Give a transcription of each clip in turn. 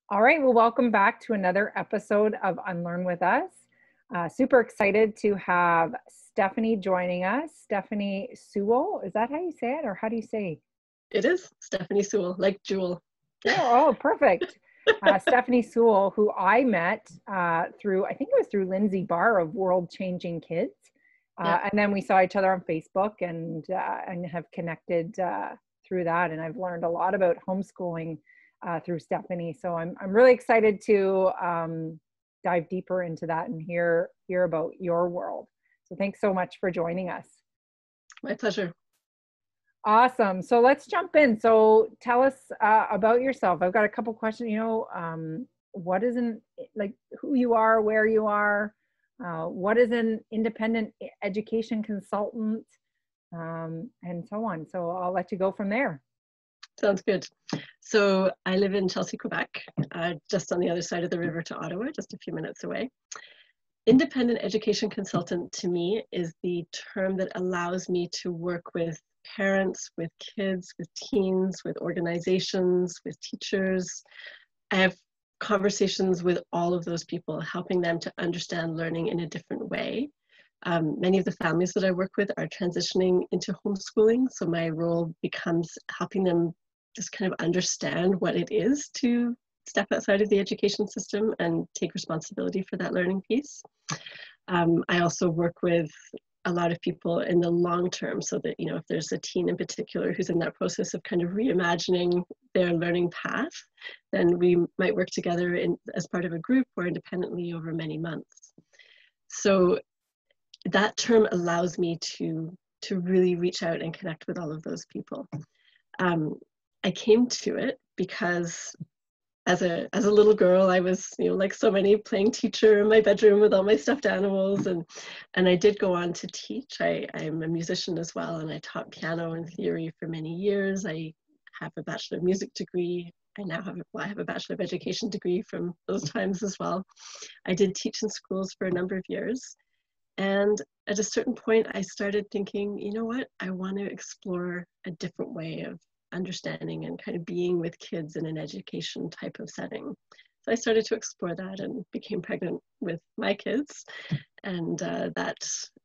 All right, well, welcome back to another episode of Unlearn with us. Super excited to have Stephanie joining us. Stephanie Sewell, is that how you say it, or how do you say? It is Stephanie Sewell, like Jewel. Oh, perfect. Stephanie Sewell, who I met through, I think it was through Lindsay Barr of World Changing Kids. Yeah, And then we saw each other on Facebook and have connected through that. And I've learned a lot about homeschooling through Stephanie. So I'm really excited to dive deeper into that and hear about your world. So thanks so much for joining us. my pleasure. Awesome. So let's jump in. So tell us about yourself. I've got a couple questions. What is who you are, where you are, what is an independent education consultant, and so on. So I'll let you go from there. Sounds good. So I live in Chelsea, Quebec, just on the other side of the river to Ottawa, just a few minutes away. Independent education consultant to me is the term that allows me to work with parents, with kids, with teens, with organizations, with teachers. I have conversations with all of those people, helping them to understand learning in a different way. Many of the families that I work with are transitioning into homeschooling, so my role becomes helping them just kind of understand what it is to step outside of the education system and take responsibility for that learning piece. I also work with a lot of people in the long term, so that, if there's a teen in particular who's in that process of kind of reimagining their learning path, then we might work together as part of a group or independently over many months. So that term allows me to really reach out and connect with all of those people. I came to it because as a little girl, I was, like so many, playing teacher in my bedroom with all my stuffed animals, and I did go on to teach. I'm a musician as well, and I taught piano and theory for many years. I have a Bachelor of Music degree. I have a Bachelor of Education degree from those times as well. I did teach in schools for a number of years. And at a certain point, I started thinking, you know what, I want to explore a different way of understanding and kind of being with kids in an education type of setting. So I started to explore that and became pregnant with my kids. And that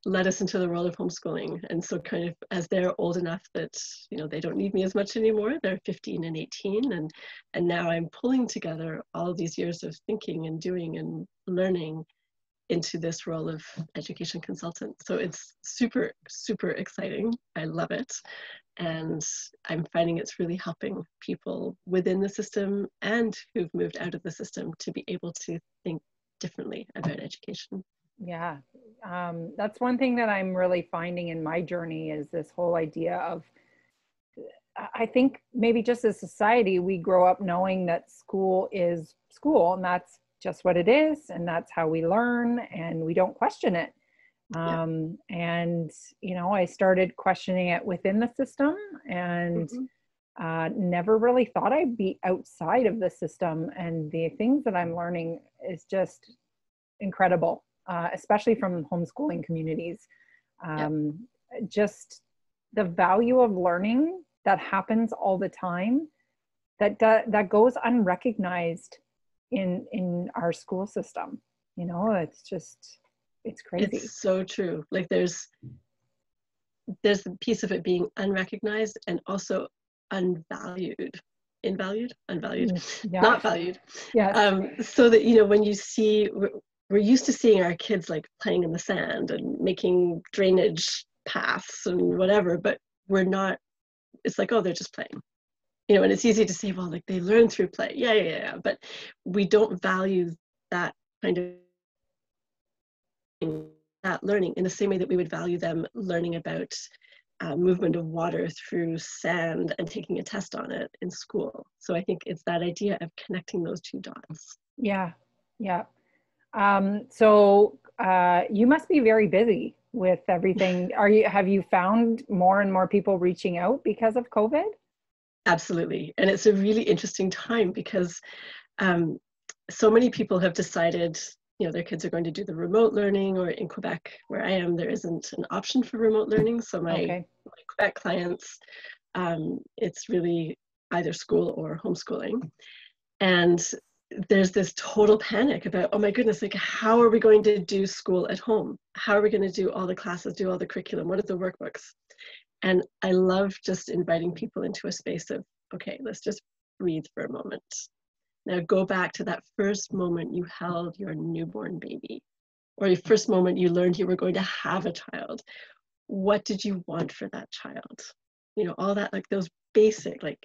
led us into the world of homeschooling. And so kind of as they're old enough that, they don't need me as much anymore, they're 15 and 18. And now I'm pulling together all of these years of thinking and doing and learning into this role of education consultant. So it's super, super exciting. I love it. And I'm finding it's really helping people within the system and who've moved out of the system to be able to think differently about education. Yeah, that's one thing that I'm really finding in my journey is this whole idea of, I think maybe just as society, we grow up knowing that school is school and that's just what it is. And that's how we learn and we don't question it. Yeah. And, I started questioning it within the system and never really thought I'd be outside of the system. And the things that I'm learning is just incredible, especially from homeschooling communities. Just the value of learning that happens all the time that goes unrecognized in our school system. It's crazy. It's so true. Like there's a piece of it being unrecognized and also unvalued. Unvalued, Yeah. not valued. Yes. So that, when you see, we're used to seeing our kids like playing in the sand and making drainage paths and whatever, but we're not, it's like, oh, they're just playing. And it's easy to say, well, like they learn through play. Yeah. But we don't value that kind of that learning in the same way that we would value them learning about movement of water through sand and taking a test on it in school. So I think it's that idea of connecting those two dots. Yeah. So you must be very busy with everything. Have you found more and more people reaching out because of COVID? Absolutely. And it's a really interesting time because so many people have decided, their kids are going to do the remote learning, or in Quebec, where I am, there isn't an option for remote learning. So my Quebec clients, it's really either school or homeschooling. And there's this total panic about, oh my goodness, like how are we going to do school at home? How are we going to do all the classes, do all the curriculum? What are the workbooks? And I love just inviting people into a space of, okay, let's just breathe for a moment. Now go back to that first moment you held your newborn baby, or your first moment you learned you were going to have a child. What did you want for that child? You know, all that, like those basic, like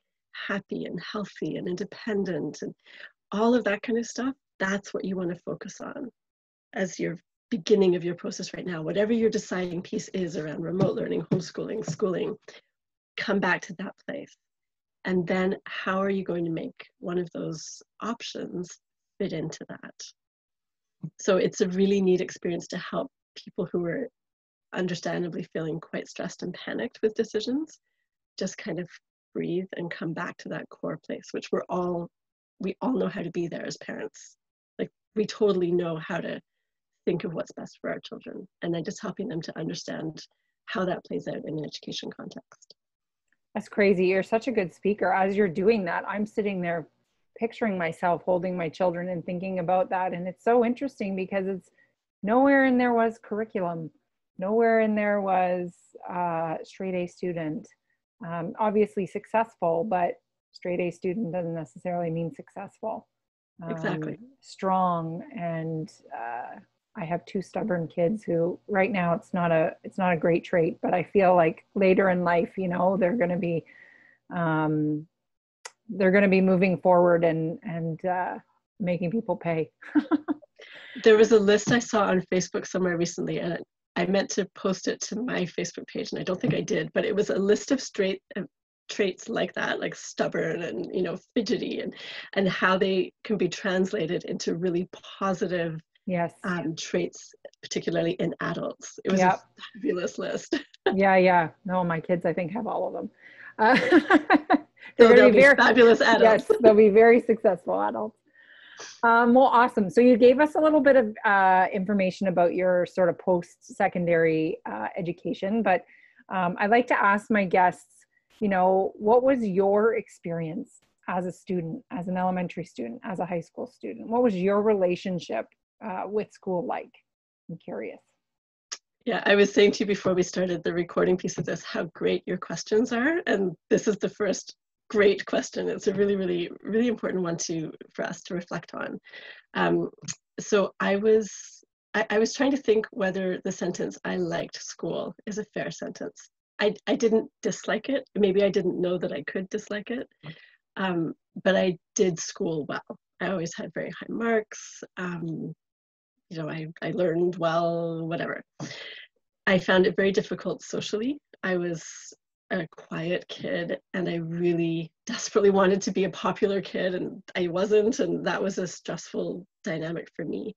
happy and healthy and independent and all of that kind of stuff. That's what you want to focus on as your beginning of your process right now. Whatever your deciding piece is around remote learning, homeschooling, schooling, come back to that place. And then how are you going to make one of those options fit into that? So it's a really neat experience to help people who are understandably feeling quite stressed and panicked with decisions, just kind of breathe and come back to that core place, which we all know how to be there as parents. Like we totally know how to think of what's best for our children, and then just helping them to understand how that plays out in an education context. That's crazy. You're such a good speaker. As you're doing that, I'm sitting there picturing myself holding my children and thinking about that. And it's so interesting because it's nowhere in there was curriculum. Nowhere in there was straight A student. Obviously successful, but straight A student doesn't necessarily mean successful. Exactly. Strong. And I have two stubborn kids who right now it's not a great trait, but I feel like later in life, you know, they're going to be moving forward and making people pay. There was a list I saw on Facebook somewhere recently, and I meant to post it to my Facebook page, and I don't think I did, but it was a list of traits like that, like stubborn and, you know, fidgety, and how they can be translated into really positive Yes. Traits, particularly in adults. It was Yep. a fabulous list. Yeah. No, my kids, I think, have all of them. So they'll be fabulous adults. Yes, they'll be very successful adults. Well, awesome. So you gave us a little bit of information about your sort of post-secondary education, but I like to ask my guests, you know, what was your experience as a student, as an elementary student, as a high school student? What was your relationship with school like? I'm curious. Yeah, I was saying to you before we started the recording piece of this, how great your questions are. And this is the first great question. It's a really, really, really important one for us to reflect on. So I was trying to think whether the sentence, I liked school, is a fair sentence. I didn't dislike it. Maybe I didn't know that I could dislike it. But I did school well. I always had very high marks. You know, I learned well, whatever. I found it very difficult socially. I was a quiet kid, and I really desperately wanted to be a popular kid, and I wasn't, and that was a stressful dynamic for me.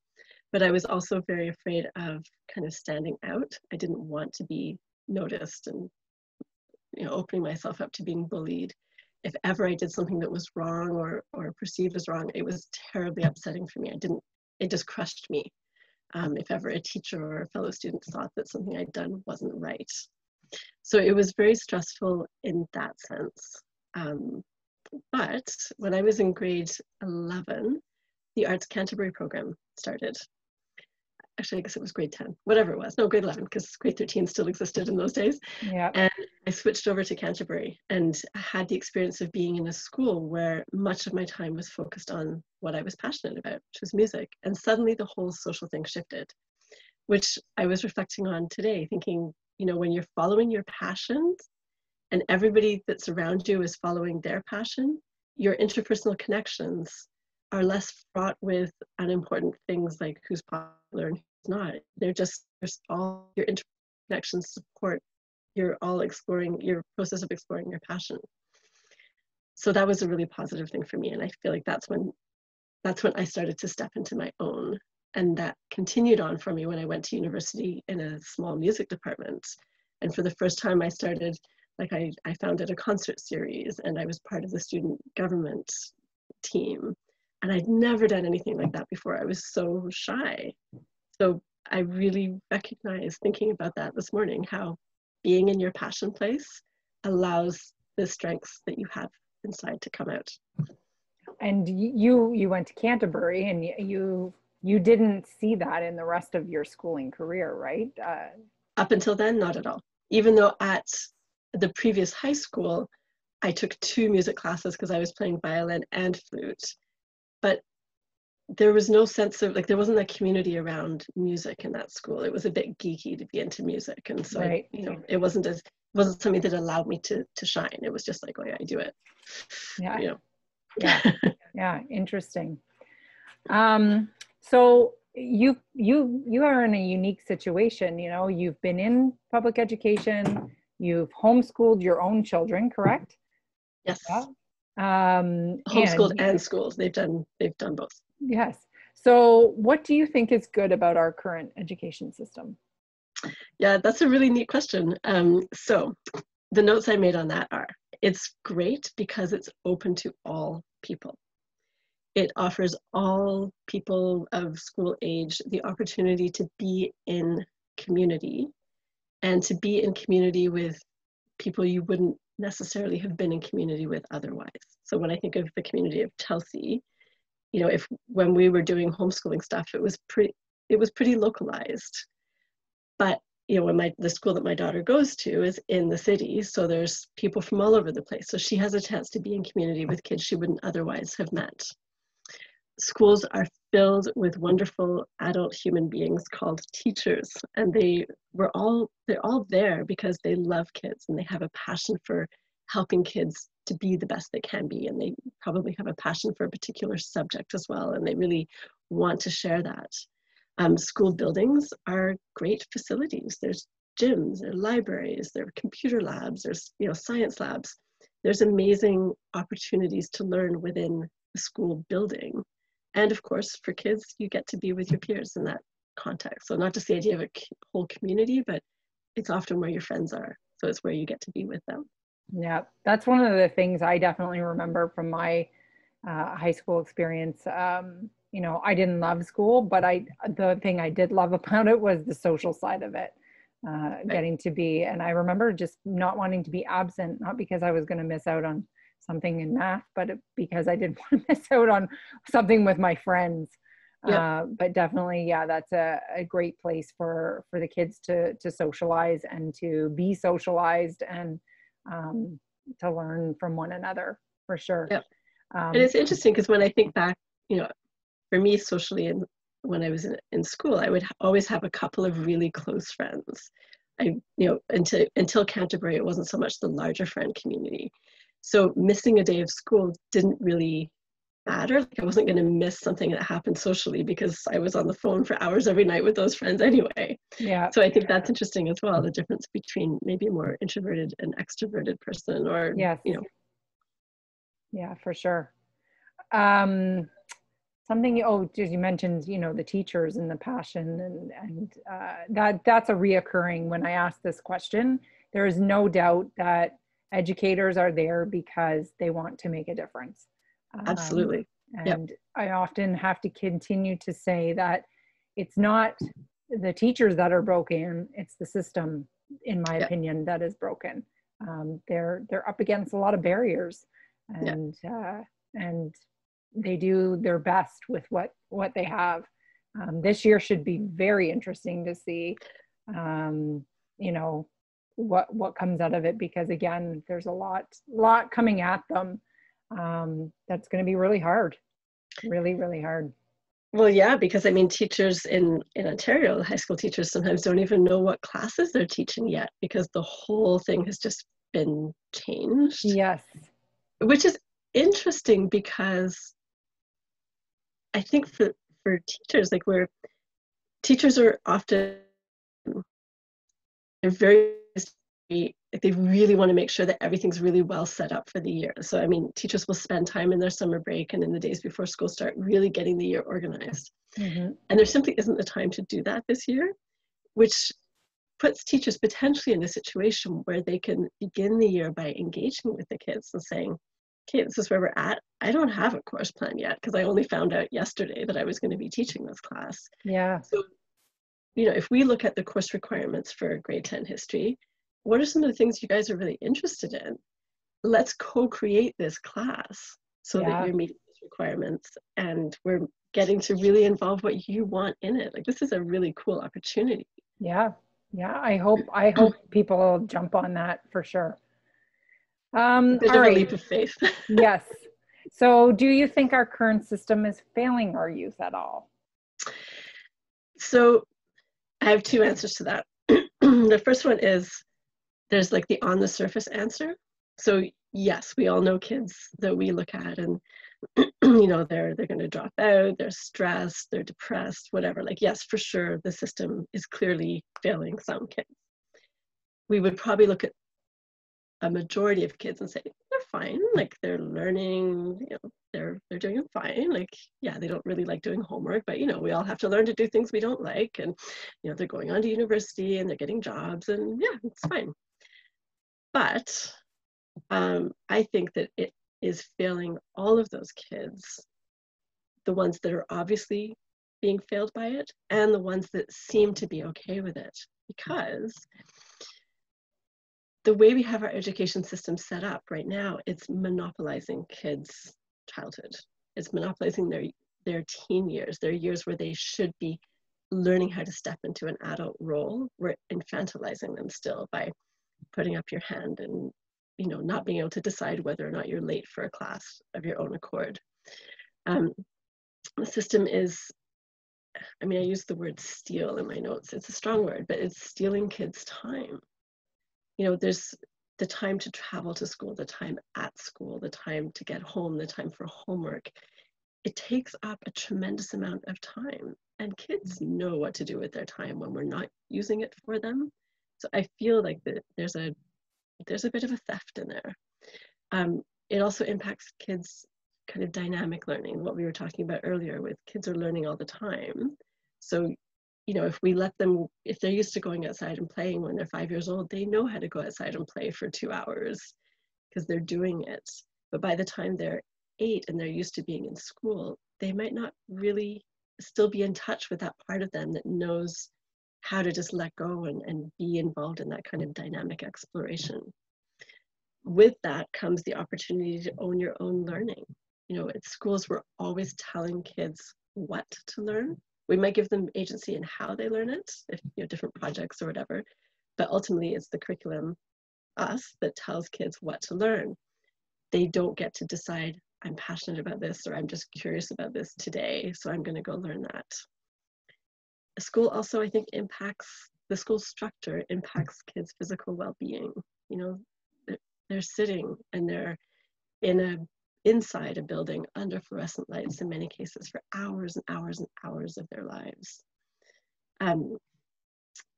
But I was also very afraid of kind of standing out. I didn't want to be noticed and, you know, opening myself up to being bullied. If ever I did something that was wrong or perceived as wrong, it was terribly upsetting for me. It just crushed me. If ever a teacher or a fellow student thought that something I'd done wasn't right. So it was very stressful in that sense. But when I was in grade 11, the Arts Canterbury program started. Actually, I guess it was grade 10, whatever it was. No, grade 11, because grade 13 still existed in those days. Yeah. And I switched over to Canterbury and had the experience of being in a school where much of my time was focused on what I was passionate about, which was music. And suddenly the whole social thing shifted, which I was reflecting on today, thinking, you know, when you're following your passions and everybody that's around you is following their passion, your interpersonal connections are less fraught with unimportant things like who's popular and who's not. There's all your interconnections support. You're all exploring your process of exploring your passion. So that was a really positive thing for me. And I feel like that's when I started to step into my own. And that continued on for me when I went to university in a small music department. And for the first time I started, like I founded a concert series, and I was part of the student government team. And I'd never done anything like that before. I was so shy. So I really recognized, thinking about that this morning, how being in your passion place allows the strengths that you have inside to come out. and you went to Canterbury, and you didn't see that in the rest of your schooling career, right? Up until then, not at all. Even though at the previous high school, I took 2 music classes because I was playing violin and flute. But there was no sense of, like, there wasn't a community around music in that school. It was a bit geeky to be into music. And so, Right. it wasn't something that allowed me to shine. It was just like, oh yeah, I do it. Yeah. Yeah. Yeah. Interesting. So you are in a unique situation. You've been in public education, you've homeschooled your own children, correct? Yes. Yeah. Homeschooled And and schools. They've done both. yes. So what do you think is good about our current education system? Yeah, that's a really neat question. So the notes I made on that are, it's great because it's open to all people. It offers all people of school age the opportunity to be in community, and to be in community with people you wouldn't necessarily have been in community with otherwise. So when I think of the community of Chelsea, when we were doing homeschooling stuff, it was pretty localized. But when the school that my daughter goes to is in the city, so there's people from all over the place. So she has a chance to be in community with kids she wouldn't otherwise have met. Schools are filled with wonderful adult human beings called teachers, and they're all there because they love kids and they have a passion for helping kids to be the best they can be, and they probably have a passion for a particular subject as well, and they really want to share that. School buildings are great facilities. There's gyms, there are libraries, there are computer labs, there's science labs. There's amazing opportunities to learn within the school building. And of course, for kids, you get to be with your peers in that context. So not just the idea of a whole community, but it's often where your friends are. So it's where you get to be with them. Yeah, that's one of the things I definitely remember from my high school experience. I didn't love school, but the thing I did love about it was the social side of it, getting to be. And I remember just not wanting to be absent, not because I was going to miss out on something in math, but because I didn't want to miss out on something with my friends. Yep. But definitely, yeah, that's a great place for the kids to socialize and to be socialized, and to learn from one another, for sure. Yep. And it's interesting because when I think back, for me socially, and when I was in school, I would always have a couple of really close friends. Until Canterbury, it wasn't so much the larger friend community. So missing a day of school didn't really matter. Like, I wasn't going to miss something that happened socially because I was on the phone for hours every night with those friends anyway. Yeah. So I think that's interesting as well, the difference between maybe a more introverted and extroverted person, or, yes. Yeah, for sure. Something, you mentioned, the teachers and the passion, and that's a reoccurring when I ask this question. There is no doubt that educators are there because they want to make a difference. Absolutely. And yep. I often have to continue to say that it's not the teachers that are broken, it's the system, in my opinion, that is broken. They're up against a lot of barriers, and and they do their best with what they have. This year should be very interesting to see, what comes out of it, because again, there's a lot coming at them. That's going to be really hard, really, really hard. Well, yeah, because I mean, teachers in Ontario, high school teachers sometimes don't even know what classes they're teaching yet, because the whole thing has just been changed. Yes. Which is interesting, because I think for teachers, like, teachers are often, they're very, they really want to make sure that everything's really well set up for the year. So, I mean, teachers will spend time in their summer break and in the days before school start really getting the year organized. Mm-hmm. And there simply isn't the time to do that this year, which puts teachers potentially in a situation where they can begin the year by engaging with the kids and saying, okay, this is where we're at. I don't have a course plan yet because I only found out yesterday that I was going to be teaching this class. Yeah. So, if we look at the course requirements for grade 10 history, what are some of the things you guys are really interested in? Let's co-create this class so that you're meeting those requirements, and we're getting to really involve what you want in it. Like, this is a really cool opportunity. Yeah. Yeah. I hope people will jump on that for sure. A bit All of a right. leap of faith. Yes. So do you think our current system is failing our youth at all? So I have two answers to that. The first one is, there's like the on the surface answer. So yes, we all know kids that we look at and they're going to drop out, they're stressed, they're depressed, whatever. Like, yes, for sure, the system is clearly failing some kids. We would probably look at a majority of kids and say they're fine, like they're learning, they're doing fine. Like, yeah, they don't really like doing homework, but we all have to learn to do things we don't like, and they're going on to university and they're getting jobs, and yeah, it's fine. But I think that it is failing all of those kids, the ones that are obviously being failed by it and the ones that seem to be okay with it, because the way we have our education system set up right now, it's monopolizing kids' childhood. It's monopolizing their teen years, their years where they should be learning how to step into an adult role. We're infantilizing them still by putting up your hand and not being able to decide whether or not you're late for a class of your own accord. The system is, I use the word steal in my notes. It's a strong word, but it's stealing kids' time. There's the time to travel to school, the time at school, the time to get home, the time for homework. It takes up a tremendous amount of time, and kids know what to do with their time when we're not using it for them. So I feel like there's a bit of a theft in there. It also impacts kids' kind of dynamic learning, what we were talking about earlier with kids are learning all the time. So if we let them, if they're used to going outside and playing when they're 5 years old, they know how to go outside and play for 2 hours because they're doing it. But by the time they're 8 and they're used to being in school, they might not really still be in touch with that part of them that knows how to just let go and be involved in that kind of dynamic exploration. With that comes the opportunity to own your own learning. At schools, we're always telling kids what to learn. We might give them agency in how they learn it, if different projects or whatever, but ultimately it's the curriculum, us, that tells kids what to learn. They don't get to decide, I'm passionate about this, or I'm just curious about this today, so I'm going to go learn that. The school also, I think, the school structure impacts kids' physical well-being. They're sitting and they're inside a building under fluorescent lights in many cases for hours and hours and hours of their lives.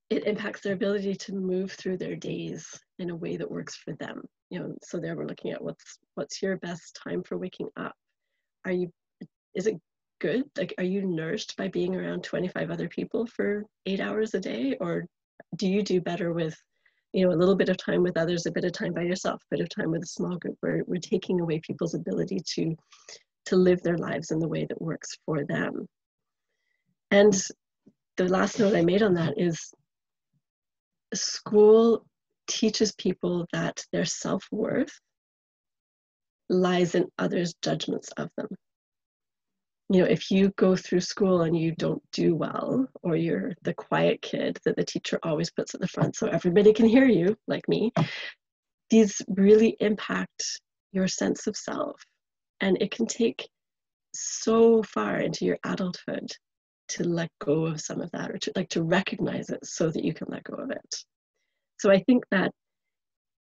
It impacts their ability to move through their days in a way that works for them. So there we're looking at what's your best time for waking up. Is it good? Like, are you nourished by being around 25 other people for 8 hours a day? Or do you do better with a little bit of time with others, a bit of time by yourself, a bit of time with a small group, where we're taking away people's ability to live their lives in the way that works for them. And the last note I made on that is school teaches people that their self-worth lies in others' judgments of them. If you go through school and you don't do well, or you're the quiet kid that the teacher always puts at the front so everybody can hear you, like me, these really impact your sense of self. And it can take so far into your adulthood to let go of some of that, or to recognize it so that you can let go of it. So I think that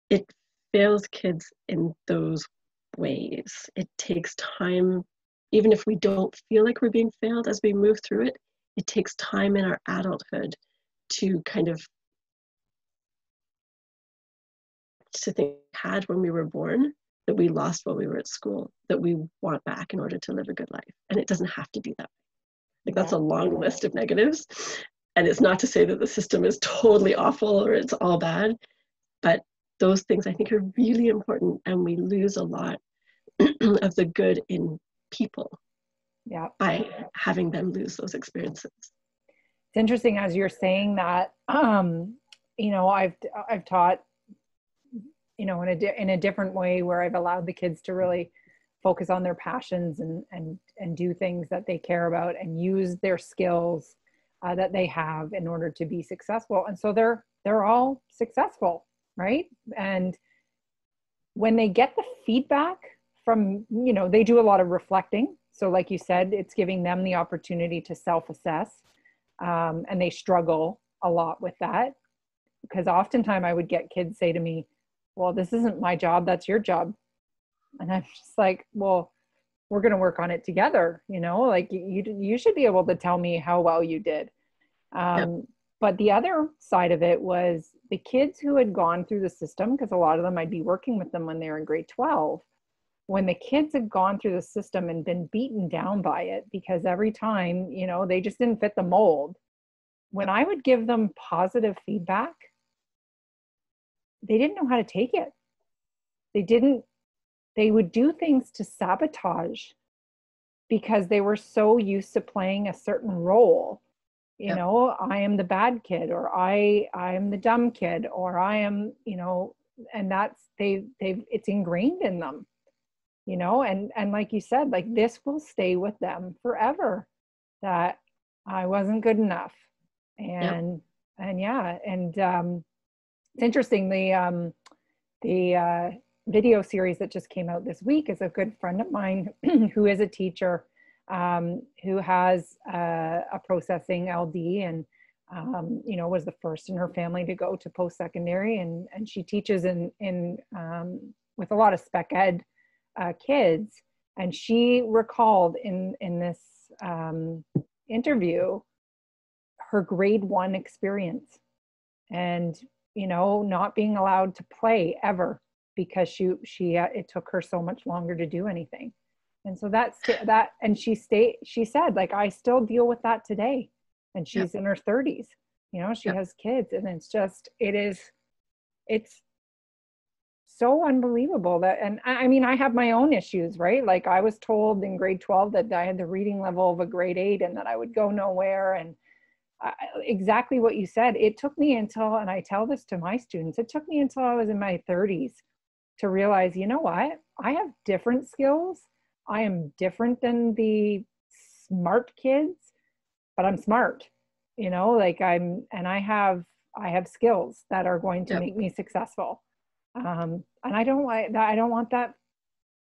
it fails kids in those ways. It takes time. Even if we don't feel like we're being failed as we move through it, it takes time in our adulthood to think had when we were born, that we lost while we were at school, that we want back in order to live a good life. And it doesn't have to be that way. Like, that's a long list of negatives. And it's not to say that the system is totally awful or it's all bad, but those things I think are really important, and we lose a lot of the good in people by having them lose those experiences. It's interesting as you're saying that. I've taught in a different way, where I've allowed the kids to really focus on their passions and do things that they care about and use their skills that they have in order to be successful. And so they're all successful, right? And when they get the feedback from, they do a lot of reflecting. So like you said, it's giving them the opportunity to self-assess, and they struggle a lot with that, because oftentimes I would get kids say to me, well, this isn't my job, that's your job. And I'm just like, well, we're going to work on it together. Like you should be able to tell me how well you did. But the other side of it was the kids who had gone through the system, because a lot of them I'd be working with them when they were in grade 12. When the kids had gone through the system and been beaten down by it, because every time, they just didn't fit the mold. When I would give them positive feedback, they didn't know how to take it. They would do things to sabotage because they were so used to playing a certain role. I am the bad kid, or I am the dumb kid, or I am, and that's, it's ingrained in them, and like you said, like this will stay with them forever, that I wasn't good enough. And it's interesting. The video series that just came out this week is a good friend of mine who is a teacher, who has a processing LD, and was the first in her family to go to post-secondary, and she teaches in with a lot of spec ed kids. And she recalled in this interview her grade 1 experience, and not being allowed to play ever because she it took her so much longer to do anything. And so that's that. And she said, like, I still deal with that today. And she's in her 30s, she has kids, and it's so unbelievable that, and I mean, I have my own issues, right? Like I was told in grade 12 that I had the reading level of a grade 8 and that I would go nowhere. And exactly what you said, it took me until, and I tell this to my students, it took me until I was in my 30s to realize, what? I have different skills. I am different than the smart kids, but I'm smart, like I have skills that are going to make me successful. And I don't want that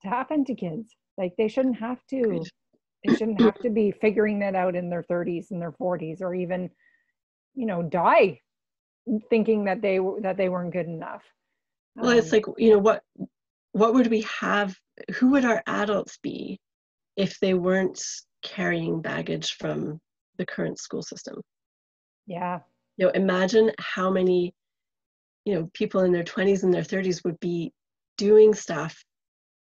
to happen to kids. Like they shouldn't have to, be figuring that out in their 30s and their 40s, or even, die thinking that they weren't good enough. Well, it's like, what would we have? Who would our adults be if they weren't carrying baggage from the current school system? Yeah. Imagine how many, people in their 20s and their 30s would be doing stuff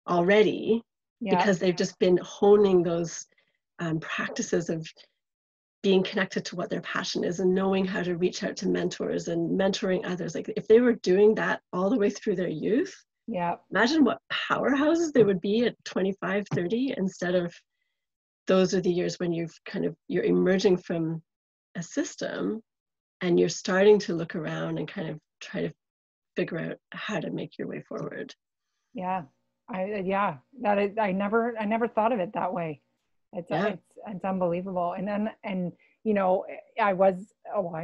already because they've just been honing those practices of being connected to what their passion is and knowing how to reach out to mentors and mentoring others. Like if they were doing that all the way through their youth, imagine what powerhouses they would be at 25, 30, instead of those are the years when you're emerging from a system and you're starting to look around and kind of try to figure out how to make your way forward. I never thought of it that way. It's unbelievable. And I'm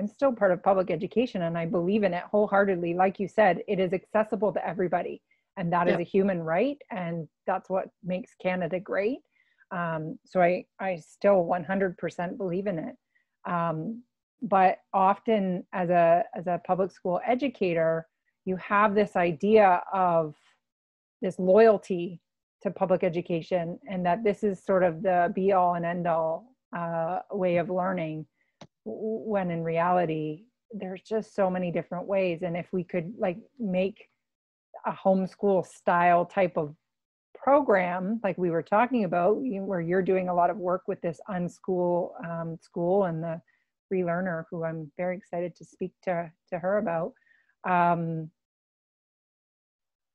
still part of public education, and I believe in it wholeheartedly. Like you said, it is accessible to everybody, and that is a human right, and that's what makes Canada great. So I still 100% believe in it. But often as a public school educator, you have this idea of this loyalty to public education, and that this is sort of the be all and end all way of learning, when in reality, there's just so many different ways. And if we could make a homeschool style type of program, like we were talking about, where you're doing a lot of work with this Unschool school and the free learner, who I'm very excited to speak to her about,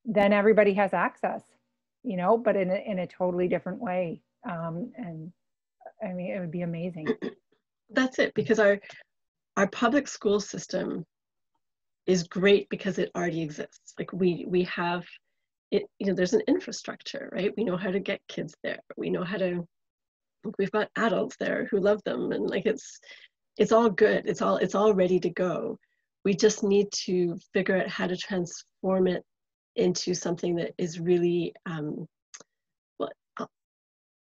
then everybody has access, but in a totally different way. And I mean, it would be amazing. That's it, because our public school system is great because it already exists. Like we have there's an infrastructure, right? We know how to get kids there. We know how to, we've got adults there who love them, and like it's all good. It's all ready to go. We just need to figure out how to transform it into something that is really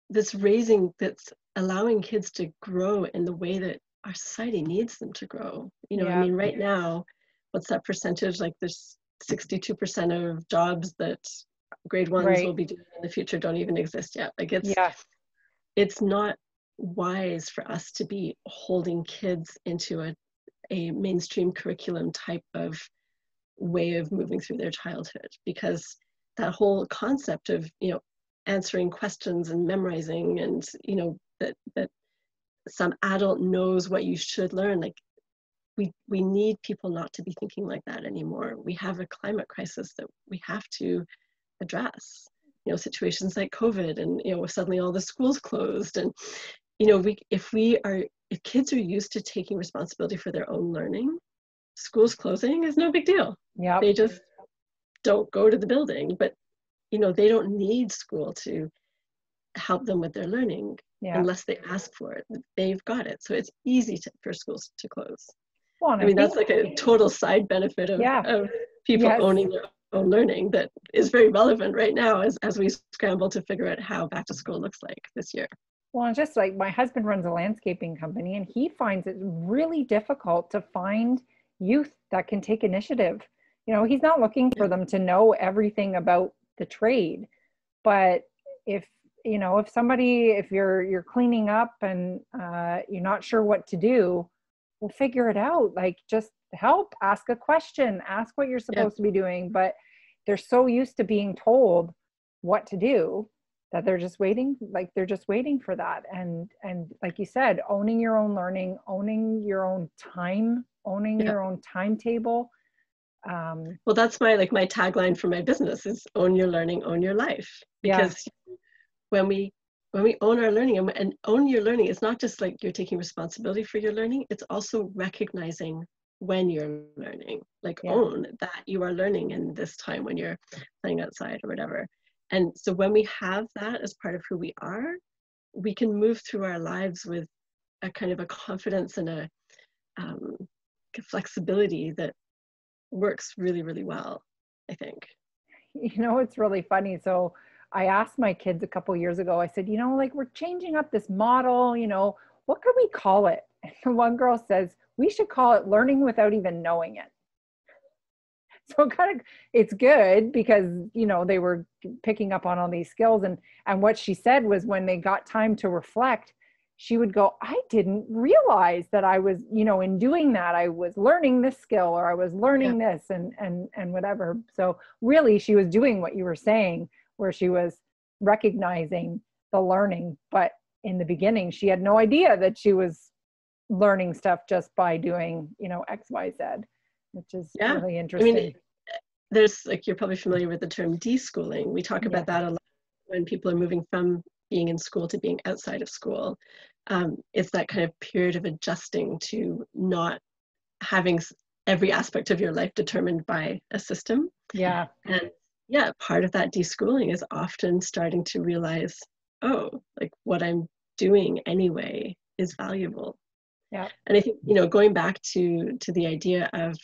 that's allowing kids to grow in the way that our society needs them to grow. I mean, right now, what's that percentage? Like there's 62% of jobs that grade ones will be doing in the future don't even exist yet. Like it's not wise for us to be holding kids into a mainstream curriculum type of way of moving through their childhood, because that whole concept of answering questions and memorizing, and that some adult knows what you should learn, like we need people not to be thinking like that anymore. We have a climate crisis that we have to address. Situations like COVID, and suddenly all the schools closed, and if kids are used to taking responsibility for their own learning, schools closing is no big deal. They just don't go to the building. But they don't need school to help them with their learning unless they ask for it. They've got it. So it's easy for schools to close. Well, I mean, that's like a total side benefit of people owning their own learning that is very relevant right now as we scramble to figure out how back to school looks like this year. Well, and just like my husband runs a landscaping company, and he finds it really difficult to find youth that can take initiative. He's not looking for them to know everything about the trade, but if you're cleaning up and you're not sure what to do, we'll figure it out. Like, just help, ask a question, ask what you're supposed to be doing. But they're so used to being told what to do that they're just waiting for that. And like you said, owning your own learning, owning your own time, owning your own timetable. Well, that's my tagline for my business is own your learning, own your life. Because when we own our learning, and own your learning, it's not just like you're taking responsibility for your learning, it's also recognizing when you're learning, own that you are learning in this time when you're playing outside or whatever. And so when we have that as part of who we are, we can move through our lives with a kind of a confidence and a flexibility that works really, really well, I think. It's really funny. So I asked my kids a couple years ago, I said, we're changing up this model, what could we call it? And one girl says, we should call it learning without even knowing it. So it's good because, they were picking up on all these skills. And what she said was when they got time to reflect, she would go, I didn't realize that I was, in doing that, I was learning this skill, or I was learning this and whatever. So really she was doing what you were saying, where she was recognizing the learning. But in the beginning, she had no idea that she was learning stuff just by doing, X, Y, Z, which is really interesting. I mean, there's you're probably familiar with the term deschooling. We talk about that a lot when people are moving from being in school to being outside of school. It's that kind of period of adjusting to not having every aspect of your life determined by a system. Yeah. And part of that deschooling is often starting to realize, what I'm doing anyway is valuable. Yeah. And I think, going back to the idea of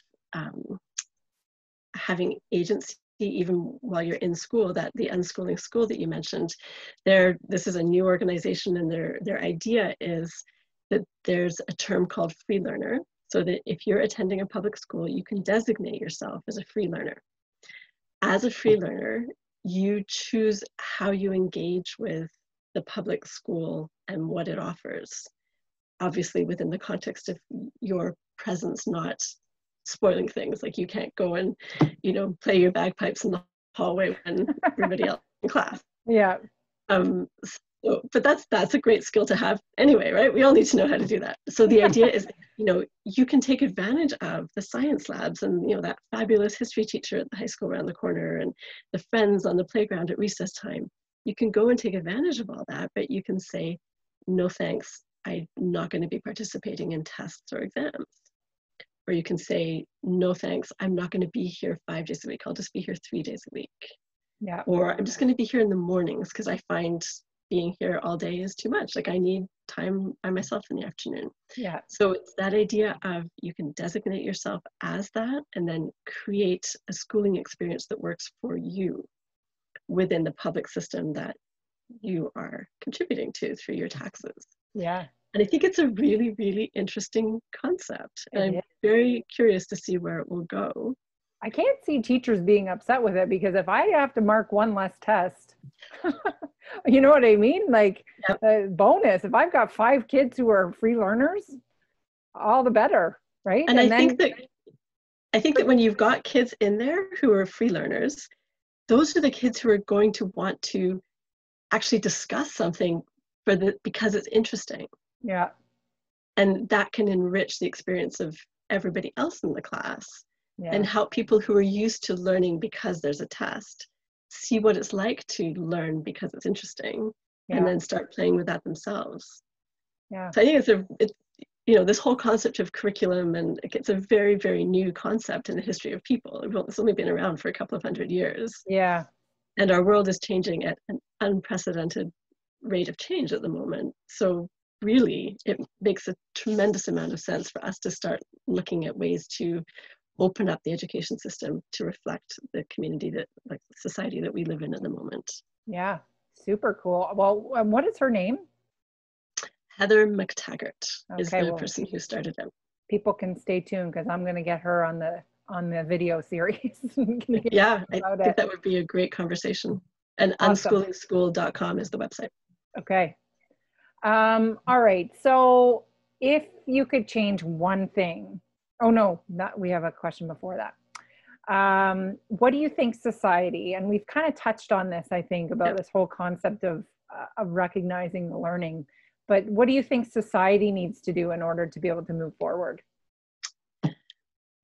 having agency even while you're in school, that the Unschooling School that you mentioned, this is a new organization, and their idea is that there's a term called free learner, so that if you're attending a public school, you can designate yourself as a free learner. As a free learner, you choose how you engage with the public school and what it offers, obviously within the context of your presence not spoiling things. Like you can't go and play your bagpipes in the hallway when everybody else in class. But that's a great skill to have anyway, right? We all need to know how to do that. So the idea is, you can take advantage of the science labs and that fabulous history teacher at the high school around the corner and the friends on the playground at recess time. You can go and take advantage of all that, but you can say, no thanks, I'm not going to be participating in tests or exams. Or you can say, no thanks, I'm not going to be here 5 days a week, I'll just be here 3 days a week. Yeah. Or I'm just going to be here in the mornings because I find being here all day is too much. Like I need time by myself in the afternoon. Yeah. So it's that idea of you can designate yourself as that and then create a schooling experience that works for you within the public system that you are contributing to through your taxes. Yeah. And I think it's a really, really interesting concept. And I'm It is. very curious to see where it will go. I can't see teachers being upset with it, because if I have to mark one less test, you know what I mean? Like, Yep. bonus, if I've got 5 kids who are free learners, all the better, right? And And I then think that when you've got kids in there who are free learners, those are the kids who are going to want to actually discuss something because it's interesting. yeah, And that can enrich the experience of everybody else in the class and yeah, help people who are used to learning because there's a test see what it's like to learn because it's interesting and yeah, then start playing with that themselves. yeah. So I think it's this whole concept of curriculum, and it's a very, very new concept in the history of people. It's only been around for a couple of 100 years. Yeah. And our world is changing at an unprecedented rate of change at the moment. So really, it makes a tremendous amount of sense for us to start looking at ways to open up the education system to reflect the community like society that we live in at the moment. Yeah. Super cool. Well, what is her name? Heather McTaggart is Okay, the well, person who started it. people can stay tuned, because I'm going to get her on the video series. Yeah, I about think it. that would be a great conversation. And Awesome. unschoolingschool.com is the website. Okay. All right. So if you could change one thing, oh no, we have a question before that. What do you think society, and we've kind of touched on this, I think, about this whole concept of recognizing the learning, but what do you think society needs to do in order to be able to move forward?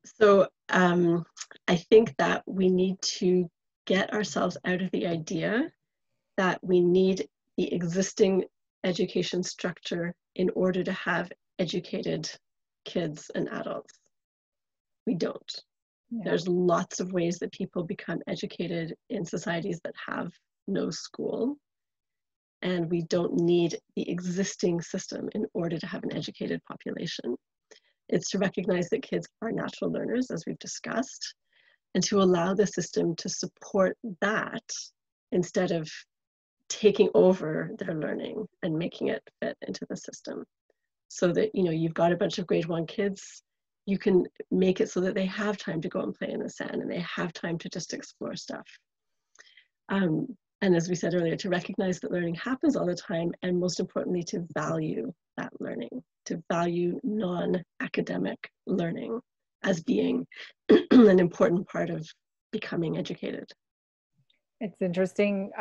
So I think that we need to get ourselves out of the idea that we need the existing education structure in order to have educated kids and adults. We don't. Yeah. There's lots of ways that people become educated in societies that have no school. And we don't need the existing system in order to have an educated population. It's to recognize that kids are natural learners, as we've discussed, and to allow the system to support that instead of taking over their learning and making it fit into the system. So that, you've got a bunch of grade 1 kids, you can make it so that they have time to go and play in the sand and they have time to just explore stuff. And as we said earlier, to recognize that learning happens all the time, and most importantly, to value that learning, to value non-academic learning as being an important part of becoming educated. It's interesting.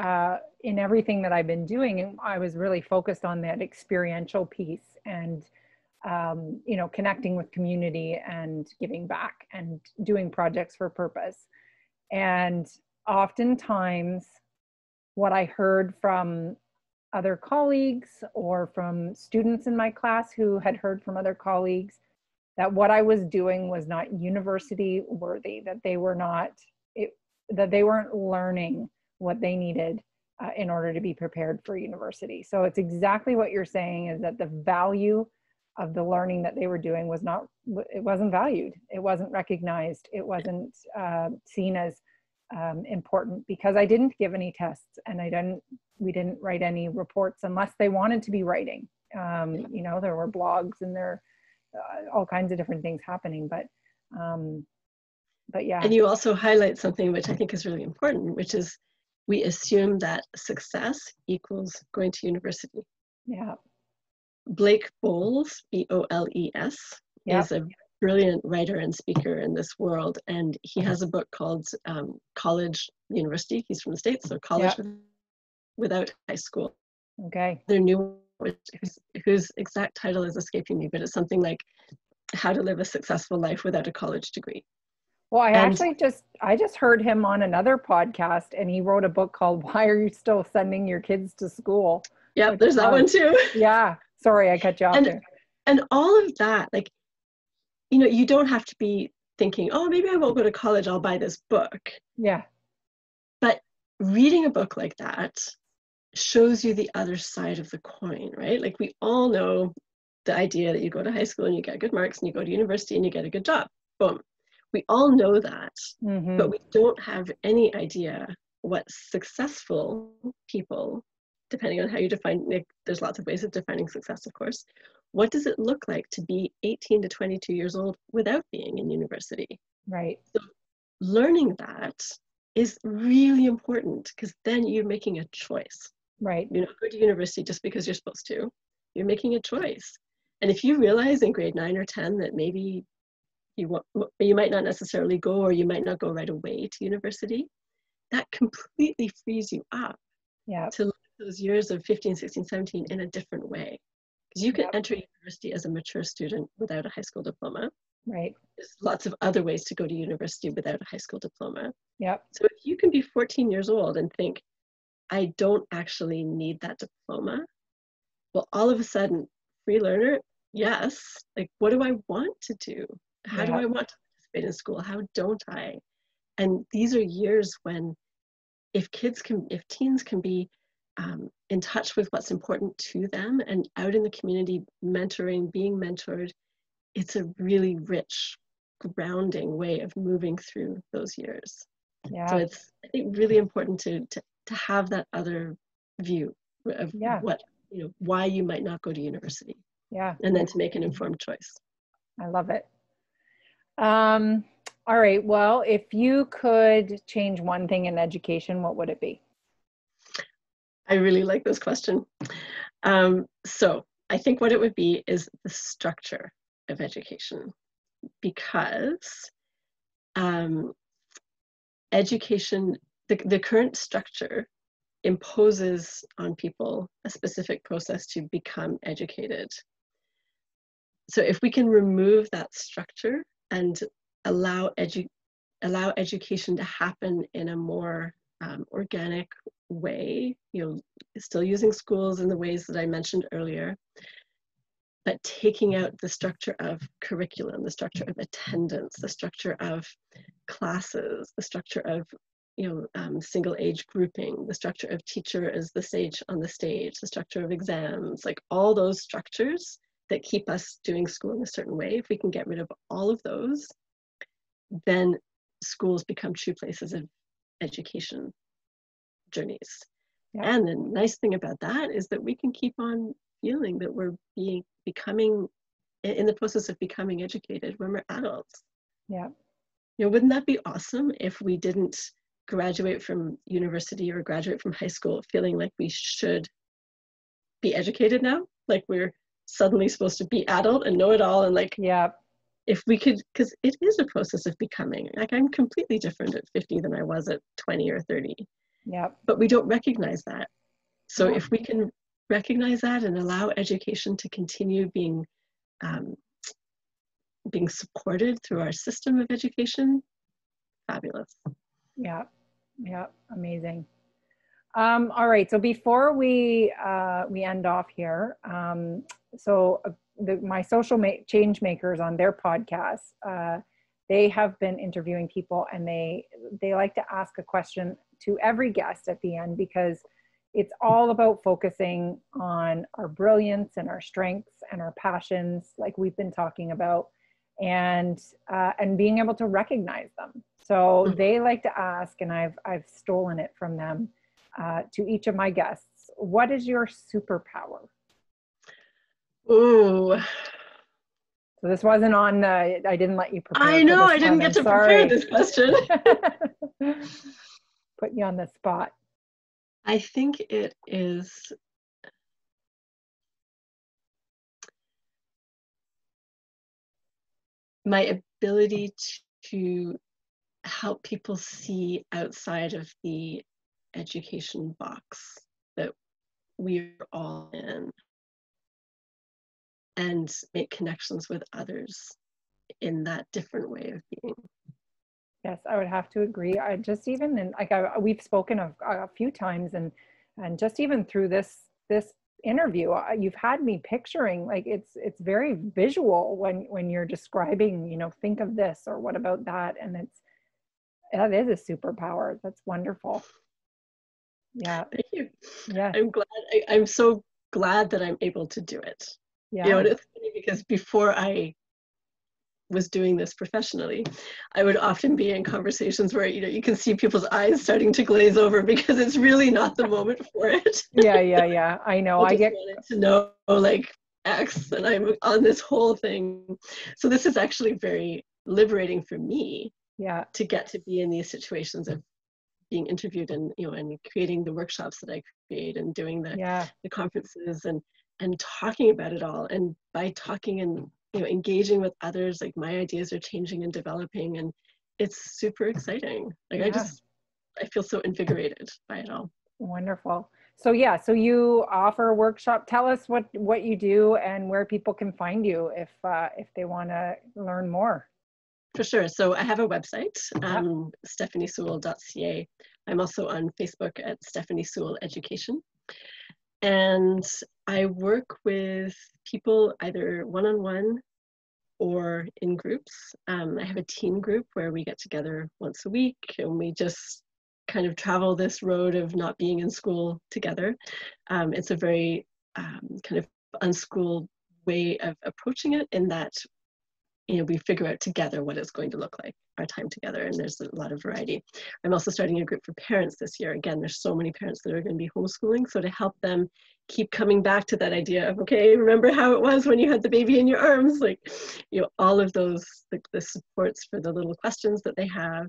In everything that I've been doing, I was really focused on that experiential piece, and connecting with community and giving back and doing projects for purpose. And oftentimes, what I heard from other colleagues or from students in my class who had heard from other colleagues, that what I was doing was not university worthy, that they weren't learning what they needed in order to be prepared for university. So it's exactly what you're saying, is that the value of the learning that they were doing wasn't valued. It wasn't recognized. It wasn't seen as important, because I didn't give any tests, and we didn't write any reports unless they wanted to be writing. There were blogs and there all kinds of different things happening, but yeah. And you also highlight something which I think is really important, which is we assume that success equals going to university. Yeah. Blake Bowles, B-O-L-E-S, Yep. is a brilliant writer and speaker in this world, and he has a book called College University. He's from the States, so College Without High School. Okay. Their new, whose exact title is escaping me, but it's something like How to Live a Successful Life Without a College Degree. Well, I just heard him on another podcast, and he wrote a book called Why Are You Still Sending Your Kids to School? Yeah, there's that one too. Yeah. Sorry, I cut you off there. And all of that, like, you don't have to be thinking, oh, maybe I won't go to college, I'll buy this book. Yeah. But reading a book like that shows you the other side of the coin, right? Like we all know the idea that you go to high school and you get good marks and you go to university and you get a good job. Boom. We all know that, but we don't have any idea what successful people, depending on how you define, like, there's lots of ways of defining success, of course. What does it look like to be 18 to 22 years old without being in university? Right. So learning that is really important, because then you're making a choice. Right. You're not going to university just because you're supposed to. You're making a choice. And if you realize in grade 9 or 10 that maybe you might not necessarily go, or you might not go right away to university, that completely frees you up to look at those years of 15, 16, 17 in a different way. Because you can enter university as a mature student without a high school diploma. Right. There's lots of other ways to go to university without a high school diploma. Yep. So if you can be 14 years old and think, I don't actually need that diploma, well, all of a sudden, free learner, yes. Like, what do I want to do? How do I want to participate in school? How don't I? And these are years when, if teens can be in touch with what's important to them and out in the community mentoring, being mentored, it's a really rich, grounding way of moving through those years. Yeah. So it's, I think, really important to have that other view of what, why you might not go to university. Yeah. And then to make an informed choice. I love it. All right. Well, if you could change one thing in education, what would it be? I really like this question. So I think what it would be is the structure of education, because education, the current structure imposes on people a specific process to become educated. So if we can remove that structure and allow education to happen in a more organic way, still using schools in the ways that I mentioned earlier, but taking out the structure of curriculum, the structure of attendance, the structure of classes, the structure of single age grouping, the structure of teacher as the sage on the stage, the structure of exams, like all those structures that keep us doing school in a certain way. If we can get rid of all of those, then schools become true places of education journeys. Yeah. And the nice thing about that is that we can keep on feeling that we're becoming in the process of becoming educated when we're adults. Yeah. Wouldn't that be awesome if we didn't graduate from university or graduate from high school feeling like we should be educated now? Like we're suddenly supposed to be adult and know it all, and like, yeah, if we could, because it is a process of becoming. Like I'm completely different at 50 than I was at 20 or 30. Yeah. But we don't recognize that. So if we can recognize that and allow education to continue being supported through our system of education, fabulous. Yeah, yeah, amazing. All right, so before we end off here, my social change makers on their podcast, they have been interviewing people, and they like to ask a question to every guest at the end, because it's all about focusing on our brilliance and our strengths and our passions, like we've been talking about, and being able to recognize them. So they like to ask, and I've stolen it from them, to each of my guests, what is your superpower? Ooh. So this wasn't on, I didn't let you prepare. I know, I didn't get to prepare this question. Put you on the spot. I think it is my ability to help people see outside of the education box that we're all in, and make connections with others in that different way of being. Yes, I would have to agree. I just even, and like we've spoken of a few times, and just even through this interview, you've had me picturing, like it's very visual when you're describing, think of this or what about that, and that is a superpower. That's wonderful. Yeah. Thank you. Yes. I'm glad. I'm so glad that I'm able to do it. You know, Yeah. and it's funny because before I was doing this professionally, I would often be in conversations where, you know, you can see people's eyes starting to glaze over because it's really not the moment for it. Yeah. Yeah. Yeah. I know. I I just get, wanted to know like X, and I'm on this whole thing. So this is actually very liberating for me yeah. to get to be in these situations of being interviewed, and, you know, and creating the workshops that I create, and doing Yeah. the conferences, and talking about it all. And by talking and, you know, engaging with others, like my ideas are changing and developing, and it's super exciting. Like Yeah. I feel so invigorated by it all. Wonderful. So yeah, so you offer a workshop. Tell us what you do and where people can find you if they want to learn more. For sure. So I have a website, Yeah. stephaniesewell.ca. I'm also on Facebook at Stephanie Sewell Education. And I work with people either one-on-one or in groups. I have a teen group where we get together once a week, and we just kind of travel this road of not being in school together. It's a very kind of unschooled way of approaching it, in that, you know, we figure out together what it's going to look like, our time together, and there's a lot of variety. I'm also starting a group for parents this year. Again, there's so many parents that are going to be homeschooling, so to help them keep coming back to that idea of, okay, remember how it was when you had the baby in your arms, like, you know, all of those, like the supports for the little questions that they have.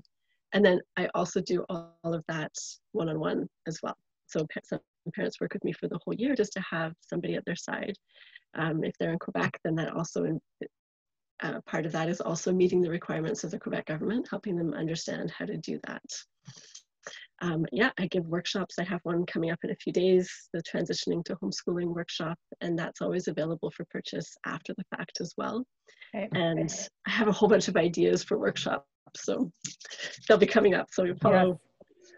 And then I also do all of that one-on-one as well. So some parents work with me for the whole year just to have somebody at their side. If they're in Quebec, then that also part of that is also meeting the requirements of the Quebec government, helping them understand how to do that. Yeah, I give workshops. I have one coming up in a few days, the Transitioning to Homeschooling workshop, and that's always available for purchase after the fact as well. Okay. And I have a whole bunch of ideas for workshops, so they'll be coming up. So you Yes.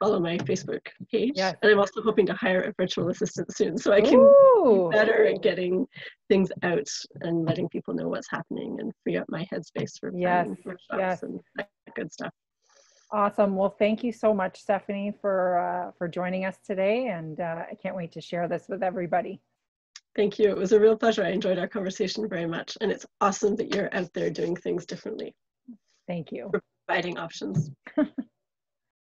follow my Facebook page. Yes. And I'm also hoping to hire a virtual assistant soon, so I can be Ooh. better at getting things out and letting people know what's happening, and free up my headspace for Yes. planning workshops Yes. and that good stuff. Awesome. Well, thank you so much, Stephanie, for joining us today, and I can't wait to share this with everybody. Thank you. It was a real pleasure. I enjoyed our conversation very much. And it's awesome that you're out there doing things differently, Thank you. providing options.